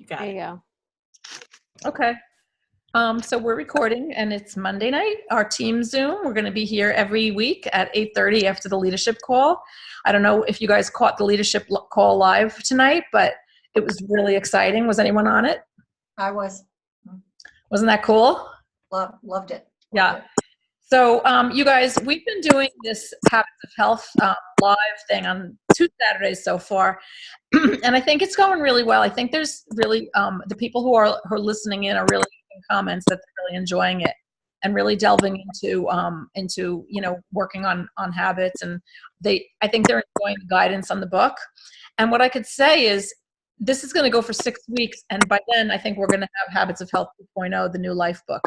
You got There it. you go. Okay. So we're recording and it's Monday night, our team Zoom. We're going to be here every week at 8:30 after the leadership call. I don't know if you guys caught the leadership call live tonight, but it was really exciting. Was anyone on it? I was. Wasn't that cool? Loved it. Yeah. So you guys, we've been doing this Habits of Health live thing on 2 Saturdays so far. And I think it's going really well. I think there's really, the people who are listening in are really making comments that they're really enjoying it and really delving into working on habits. And I think they're enjoying the guidance on the book. And what I could say is this is going to go for 6 weeks. And by then I think we're going to have Habits of Health 2.0, the new life book.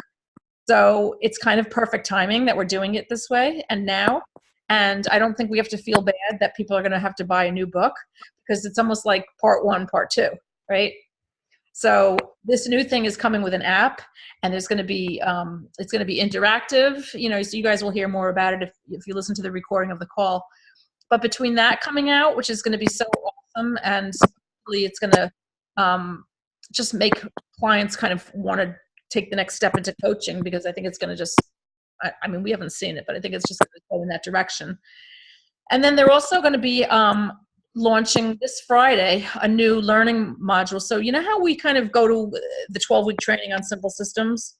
So it's kind of perfect timing that we're doing it this way and now. And I don't think we have to feel bad that people are going to have to buy a new book because it's almost like part 1, part 2, right? So this new thing is coming with an app, and there's going to be it's going to be interactive. So you guys will hear more about it if you listen to the recording of the call. But between that coming out, which is going to be so awesome, and hopefully it's going to just make clients kind of want to take the next step into coaching, because I think it's going to just, I mean, we haven't seen it, but I think it's just going to go in that direction. And then they're also going to be launching this Friday a new learning module. So you know how we kind of go to the 12-week training on Simple Systems?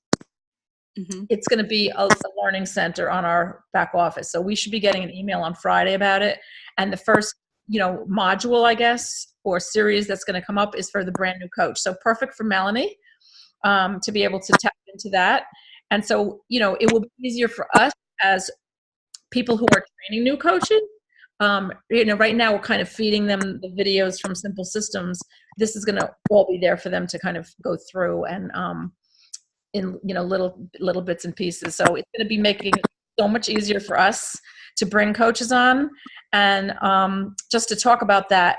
Mm-hmm. It's going to be a learning center on our back office. So we should be getting an email on Friday about it. And the first, module, I guess, or series that's going to come up is for the brand new coach. So perfect for Melanie to be able to tap into that. And so, it will be easier for us as people who are training new coaches. Right now we're kind of feeding them the videos from Simple Systems. This is going to all be there for them to kind of go through and in little bits and pieces. So it's going to be making it so much easier for us to bring coaches on. And just to talk about that,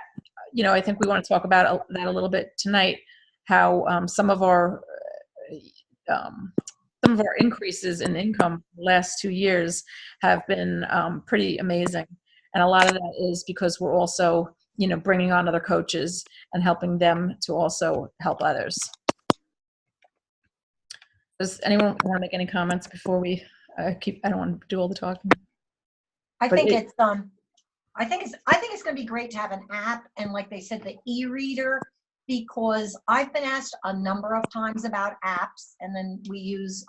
I think we want to talk about that a little bit tonight. How some of our increases in income the last 2 years have been pretty amazing. And a lot of that is because we're also, bringing on other coaches and helping them to also help others. Does anyone want to make any comments before we I don't want to do all the talking. I think it's going to be great to have an app and, like they said, the e-reader, because I've been asked a number of times about apps, and then we use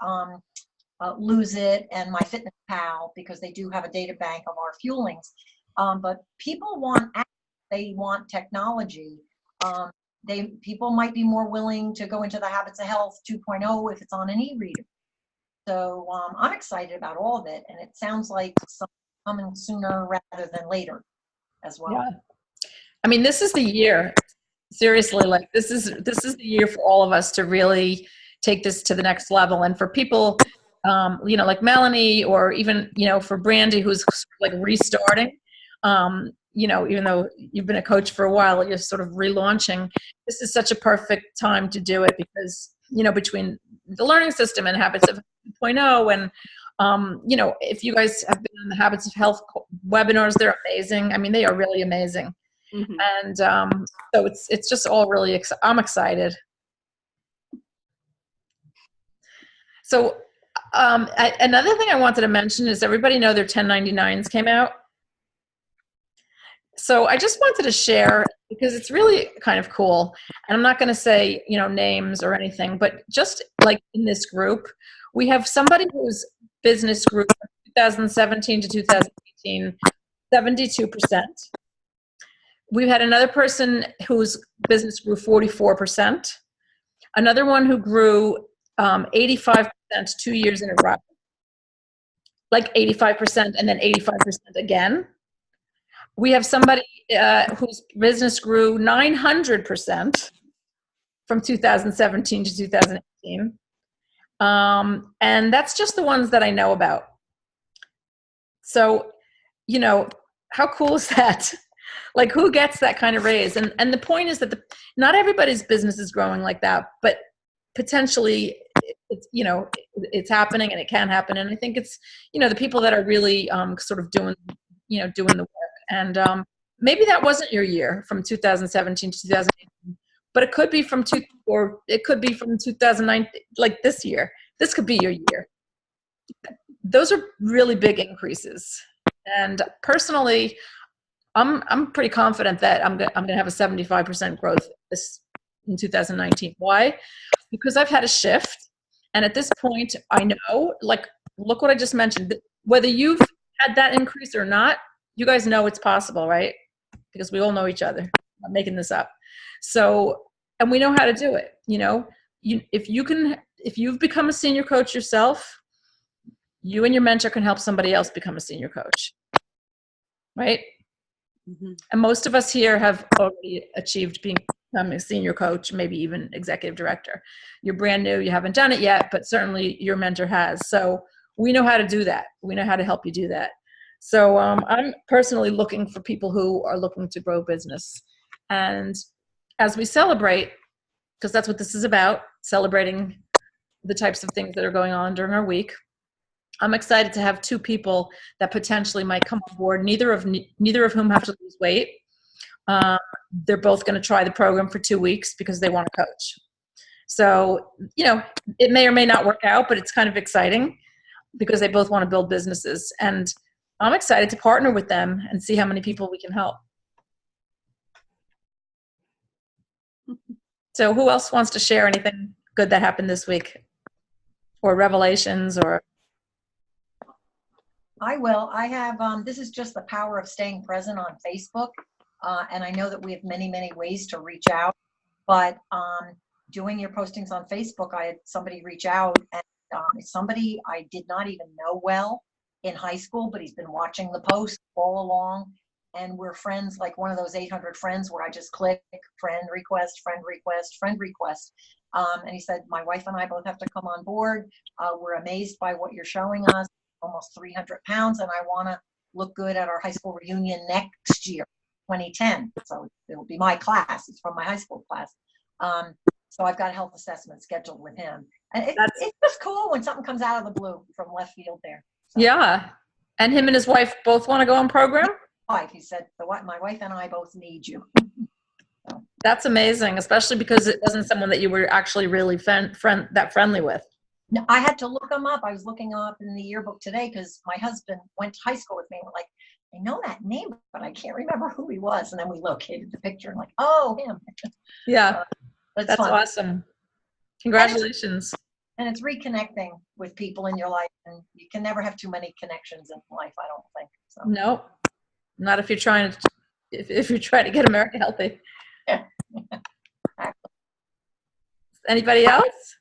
Lose It and MyFitnessPal because they do have a data bank of our fuelings. But people want apps, they want technology. People might be more willing to go into the Habits of Health 2.0 if it's on an e-reader. So I'm excited about all of it, and it sounds like something coming sooner rather than later as well. Yeah. I mean, this is the year. Seriously, like this is the year for all of us to really take this to the next level. And for people, like Melanie, or even, for Brandy, who's like restarting, even though you've been a coach for a while, you're sort of relaunching. This is such a perfect time to do it because, between the learning system and Habits of 2.0 and, if you guys have been in the Habits of Health webinars, they're amazing. I mean, they are really amazing. Mm-hmm. And so it's just all really, I'm excited. So another thing I wanted to mention is everybody know their 1099s came out. So I just wanted to share because it's really kind of cool. And I'm not going to say, names or anything, but just like in this group, we have somebody whose business grew from 2017 to 2018, 72%. We've had another person whose business grew 44%. Another one who grew 85% 2 years in a row. Like 85% and then 85% again. We have somebody whose business grew 900% from 2017 to 2018. And that's just the ones that I know about. So, how cool is that? Like, who gets that kind of raise? And the point is that not everybody's business is growing like that, but potentially it's happening and it can happen. And I think it's, the people that are really sort of doing the work. And maybe that wasn't your year from 2017 to 2018, but it could be from or it could be from 2009, like this year. This could be your year. Those are really big increases. And personally, I'm pretty confident that I'm gonna have a 75% growth this in 2019. Why? Because I've had a shift, and at this point, I know, like, look what I just mentioned. Whether you've had that increase or not, you guys know it's possible, right? Because we all know each other. I'm not making this up. So, and we know how to do it. You know, if you've become a senior coach yourself, you and your mentor can help somebody else become a senior coach, right? Mm-hmm. And most of us here have already achieved becoming a senior coach, maybe even executive director. You're brand new, you haven't done it yet, but certainly your mentor has. So we know how to do that. We know how to help you do that. So I'm personally looking for people who are looking to grow business. And as we celebrate, because that's what this is about, celebrating the types of things that are going on during our week, I'm excited to have two people that potentially might come on board, neither of whom have to lose weight. They're both going to try the program for 2 weeks because they want to coach. So, you know, it may or may not work out, but it's kind of exciting because they both want to build businesses. And I'm excited to partner with them and see how many people we can help. So who else wants to share anything good that happened this week? Or revelations or... I will. I have, this is just the power of staying present on Facebook. And I know that we have many, many ways to reach out, but doing your postings on Facebook, I had somebody reach out, and somebody I did not even know well in high school, but he's been watching the post all along. And we're friends, like one of those 800 friends where I just click friend request, friend request, friend request. And he said, my wife and I both have to come on board. We're amazed by what you're showing us. Almost 300 pounds, and I want to look good at our high school reunion next year, 2010. So it'll be my class. It's from my high school class. So I've got a health assessment scheduled with him. And it's just cool when something comes out of the blue from left field there. So, yeah. And him and his wife both want to go on program? He said, my wife and I both need you. So. That's amazing, especially because it wasn't someone that you were actually really friendly with. No, I had to look him up. I was looking up in the yearbook today because my husband went to high school with me. And we're like, I know that name, but I can't remember who he was. And then we located the picture and like, oh, him. Yeah, that's fun. awesome. Congratulations. And it's reconnecting with people in your life. And you can never have too many connections in life, I don't think. So. No, not if you're trying to, if you're trying to get America healthy. Yeah. Anybody else?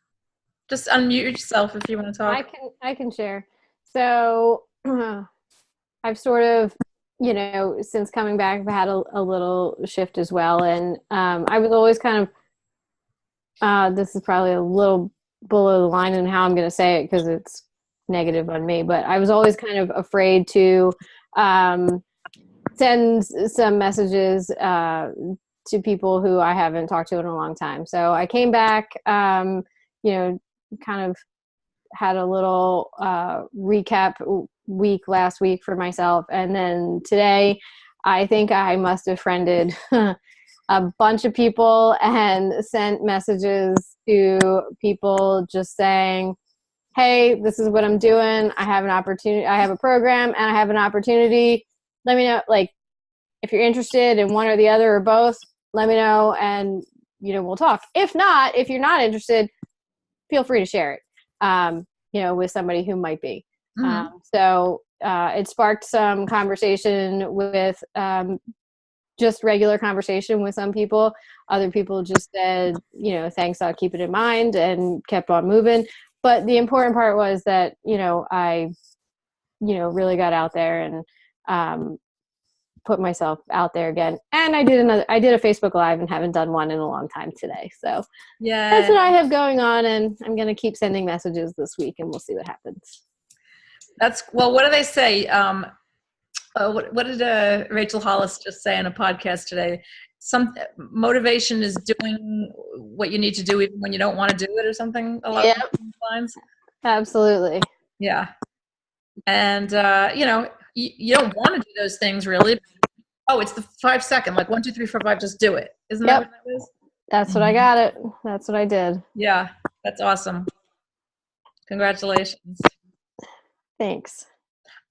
Just unmute yourself if you want to talk. I can share. So I've sort of, you know, since coming back, I've had a little shift as well. And I was always kind of, this is probably a little below the line in how I'm going to say it because it's negative on me, but I was always kind of afraid to send some messages to people who I haven't talked to in a long time. So I came back, you know, kind of had a little recap week last week for myself. And then today, I think I must have friended a bunch of people and sent messages to people just saying, hey, this is what I'm doing. I have an opportunity. I have a program and I have an opportunity. Let me know, like, if you're interested in one or the other or both, let me know. And, you know, we'll talk. If not, if you're not interested, feel free to share it, you know, with somebody who might be. Mm-hmm. So it sparked some conversation with just regular conversation with some people. Other people just said, you know, thanks, I'll keep it in mind, and kept on moving. But the important part was that, you know, I, you know, really got out there and put myself out there again. And I did a Facebook Live and haven't done one in a long time today. So yeah, that's what I have going on. And I'm going to keep sending messages this week and we'll see what happens. Well, what do they say? What did Rachel Hollis just say on a podcast today? Some motivation is doing what you need to do even when you don't want to do it, or something along those lines. Absolutely. Yeah. And, you know, you don't want to do those things really. Oh, it's the 5 second, like 1, 2, 3, 4, 5, just do it. Isn't that what that is? That's what I got it. That's what I did. Yeah, that's awesome. Congratulations. Thanks.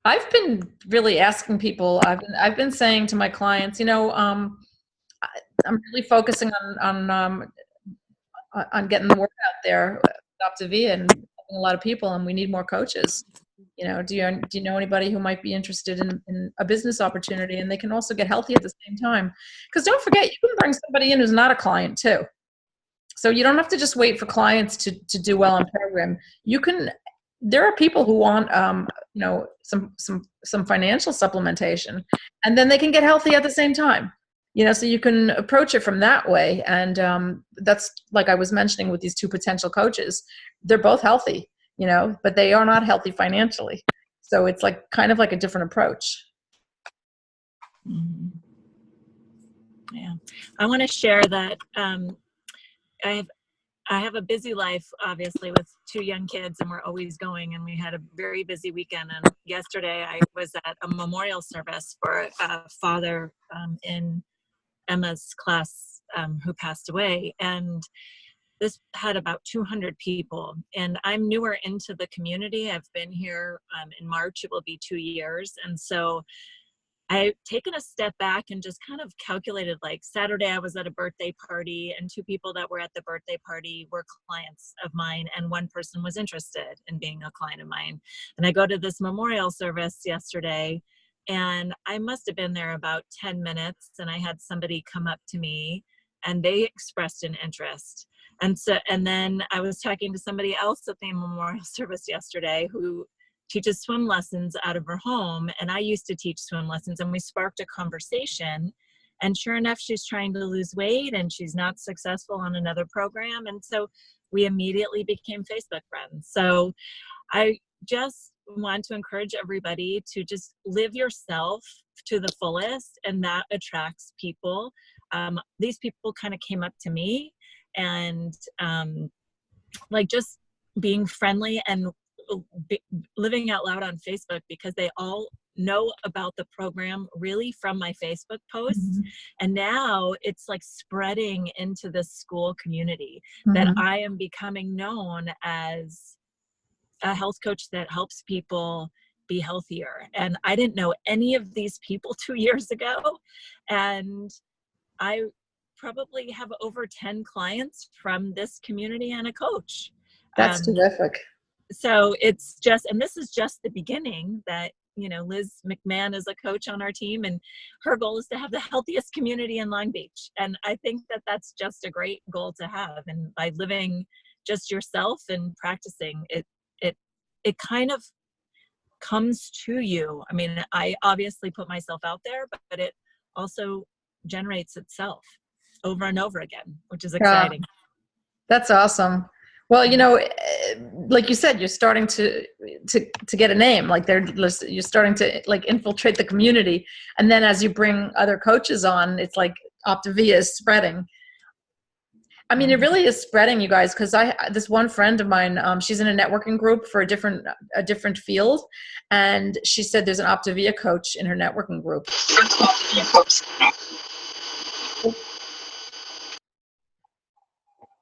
I've been really asking people, I've been saying to my clients, I'm really focusing on getting the word out there, Optavia, and helping a lot of people, and we need more coaches. Do you know anybody who might be interested in a business opportunity, and they can also get healthy at the same time? Because don't forget, you can bring somebody in who's not a client too. So you don't have to just wait for clients to do well in program. There are people who want some financial supplementation, and then they can get healthy at the same time. So you can approach it from that way. And that's like I was mentioning with these two potential coaches. They're both healthy, but they are not healthy financially. So it's like kind of like a different approach. Mm-hmm. Yeah. I want to share that I have a busy life, obviously, with 2 young kids, and we're always going, and we had a very busy weekend. And yesterday I was at a memorial service for a father in Emma's class who passed away, and this had about 200 people. And I'm newer into the community. I've been here in March, it will be 2 years. And so I've taken a step back and just kind of calculated, like Saturday I was at a birthday party, and 2 people that were at the birthday party were clients of mine, and 1 person was interested in being a client of mine. And I go to this memorial service yesterday, and I must have been there about 10 minutes, and I had somebody come up to me and they expressed an interest. And then I was talking to somebody else at the memorial service yesterday who teaches swim lessons out of her home. And I used to teach swim lessons, and we sparked a conversation. And sure enough, she's trying to lose weight and she's not successful on another program. And so we immediately became Facebook friends. So I just want to encourage everybody to just live yourself to the fullest, and that attracts people. These people kind of came up to me and like just being friendly and living out loud on Facebook, because they all know about the program really from my Facebook posts. Mm-hmm. And now it's like spreading into the school community. Mm-hmm. That I am becoming known as a health coach that helps people be healthier. And I didn't know any of these people 2 years ago. And I probably have over 10 clients from this community and a coach. That's terrific. So it's just, and this is just the beginning, that, Liz McMahon is a coach on our team, and her goal is to have the healthiest community in Long Beach. And I think that that's just a great goal to have. And by living just yourself and practicing it, it kind of comes to you. I mean, I obviously put myself out there, but it also generates itself over and over again, which is exciting. Yeah, that's awesome. Well, like you said, you're starting to get a name. Like you're starting to like infiltrate the community, and then as you bring other coaches on, it's like Optavia is spreading. I mean, it really is spreading, you guys. Because this one friend of mine, she's in a networking group for a different field, and she said there's an Optavia coach in her networking group.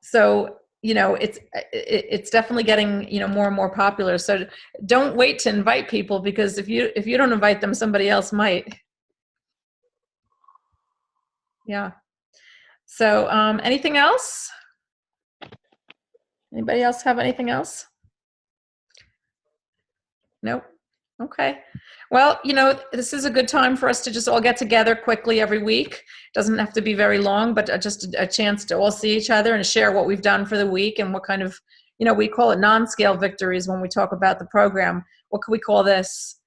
So it's definitely getting more and more popular. So don't wait to invite people, because if you don't invite them, somebody else might. Yeah. So anything else? Anybody else have anything else? Nope. Okay. Well, this is a good time for us to just all get together quickly every week. Doesn't have to be very long, but just a chance to all see each other and share what we've done for the week, and what kind of, we call it non-scale victories when we talk about the program. What could we call this?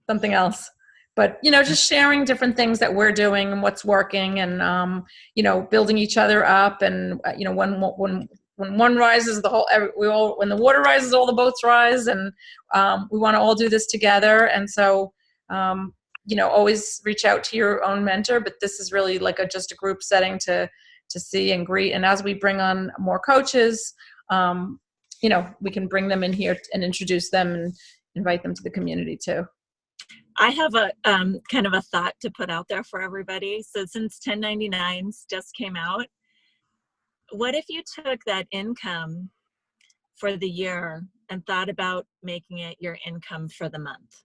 Something else. But, just sharing different things that we're doing and what's working, and, building each other up. And, when one rises, when the water rises, all the boats rise, and we want to all do this together. And so, always reach out to your own mentor, but this is really like just a group setting to see and greet. And as we bring on more coaches, we can bring them in here and introduce them and invite them to the community too. I have a kind of a thought to put out there for everybody. So since 1099s just came out, what if you took that income for the year and thought about making it your income for the month?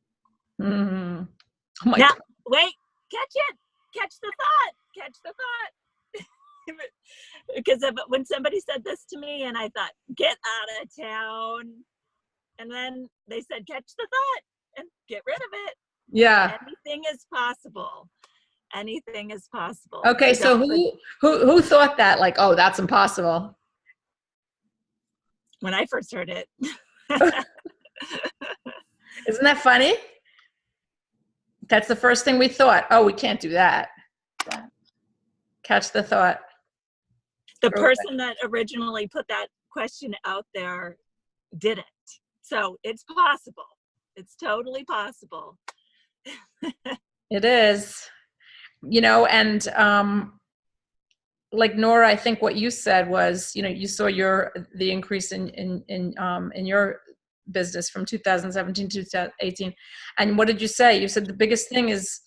Mm. Oh my Now, God. wait, catch the thought. Because when somebody said this to me and I thought, get out of town. And then they said, catch the thought and get rid of it. Yeah. Anything is possible. Anything is possible. Okay. So God, who thought that? Like, oh, that's impossible. when I first heard it. Isn't that funny? That's the first thing we thought. Oh, we can't do that. Catch the thought. The person that originally put that question out there did it. So it's possible. It's totally possible. It is, and like Nora, I think what you said was, you saw the increase in your business from 2017 to 2018. And what did you say? You said the biggest thing is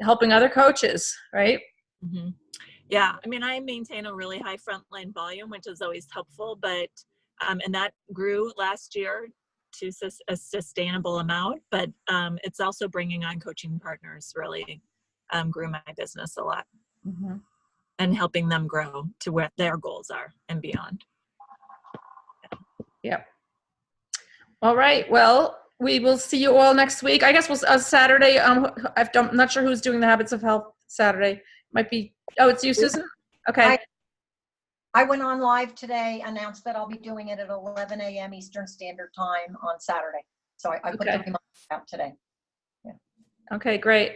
helping other coaches, right? Mm-hmm. Yeah, I mean, I maintain a really high frontline volume, which is always helpful, but and that grew last year to a sustainable amount, but it's also bringing on coaching partners really grew my business a lot. Mm-hmm. And helping them grow to where their goals are and beyond. Yep. All right. Well, we will see you all next week. I guess we'll Saturday. I'm not sure who's doing the Habits of Health Saturday. Might be. Oh, it's you, Susan. Okay. I went on live today, announced that I'll be doing it at 11 a.m. Eastern Standard Time on Saturday. So I put the reminder out today. Yeah. Okay, great.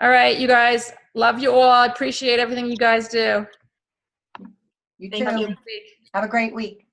All right, you guys. Love you all. I appreciate everything you guys do. You too. Thank you. Have a great week.